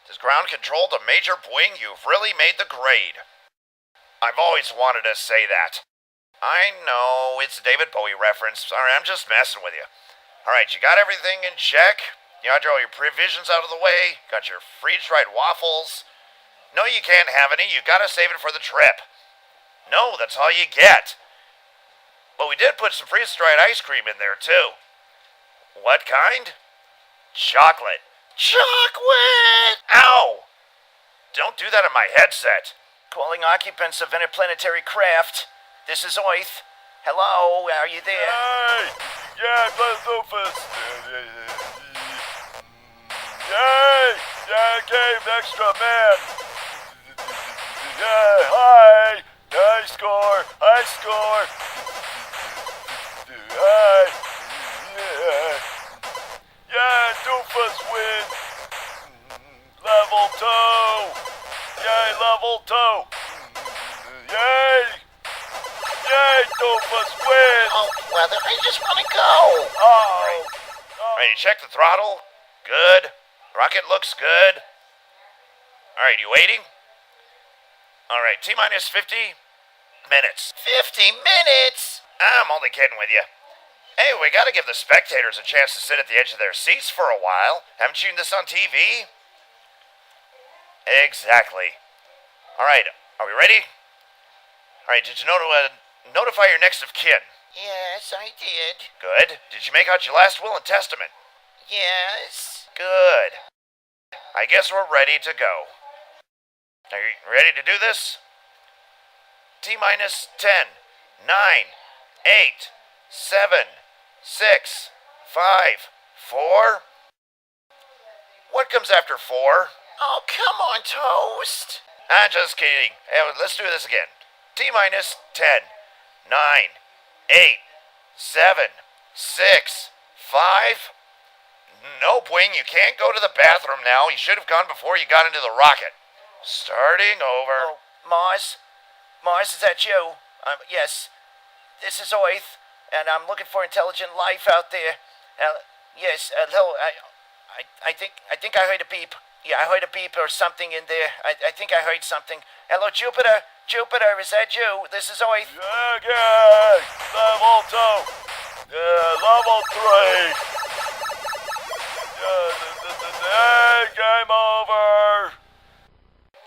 Does ground control to Major Boing, you've really made the grade. I've always wanted to say that. I know, it's a David Bowie reference. Sorry, I'm just messing with you. Alright, you got everything in check? You got all your provisions out of the way? Got your freeze-dried waffles? No, you can't have any. You gotta save it for the trip. No, that's all you get. But we did put some freeze-dried ice cream in there, too. What kind? Chocolate. Chocolate! Ow! Don't do that on my headset. Calling occupants of interplanetary craft. This is Oith. Hello, are you there? Hey! Yeah, let's do this. Yay! Yeah, game extra man. Yeah, hi! High score! High score! Hi! Yeah! Yeah, Doofus win! Level 2! Yay, level 2! Yay! Yay, Doofus win! Oh, brother, I just want to go. Oh! Alright, you check the throttle? Good. Rocket looks good. Alright, you waiting? Alright, T-minus 50 minutes. 50 minutes? I'm only kidding with you. Hey, we gotta give the spectators a chance to sit at the edge of their seats for a while. Haven't you seen this on TV? Exactly. Alright, are we ready? Alright, did you notify your next of kin? Yes, I did. Good. Did you make out your last will and testament? Yes. Good. I guess we're ready to go. Are you ready to do this? T-minus 10, 9, 8, 7, 6, 5, 4. What comes after 4? Oh, come on, Toast. I'm just kidding. Hey, let's do this again. T-minus 10, 9, 8, 7, 6, 5. No, Boing, you can't go to the bathroom now. You should have gone before you got into the rocket. Starting over. Oh, Mars? Mars, is that you? Yes. This is Oith, and I'm looking for intelligent life out there. Yes, hello. I think I heard a beep. Yeah, I heard a beep or something in there. I think I heard something. Hello, Jupiter. Jupiter, is that you? This is Oith. Yeah, level 2. Yeah, level 3. Yeah, game over.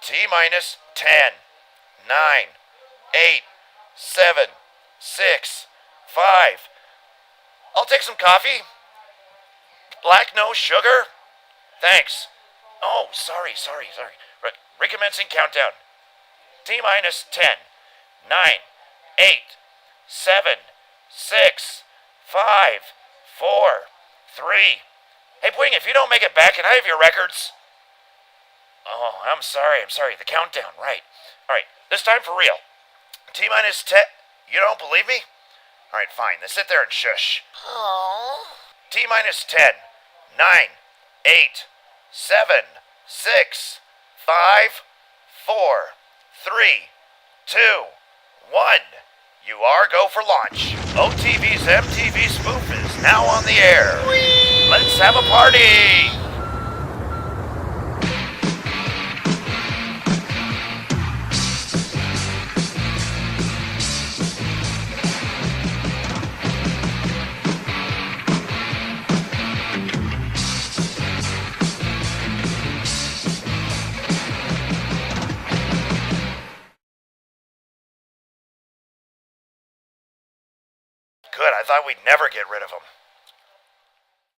T-minus 10, 9, 8, 7, 6, 5. I'll take some coffee. Black, no sugar? Thanks. Oh, sorry. Recommencing countdown. T-minus 10, 9, 8, 7, 6, 5, 4, 3. Hey, Boing, if you don't make it back, can I have your records? Oh, I'm sorry. The countdown, right. All right, this time for real. T-minus 10. You don't believe me? All right, fine. Then sit there and shush. Oh. T-minus 10, 9, 8, 7, 6, 5, 4, 3, 2, 1. You are go for launch. OTV's MTV Spoof is now on the air. Whee! Let's have a party! Good, I thought we'd never get rid of him.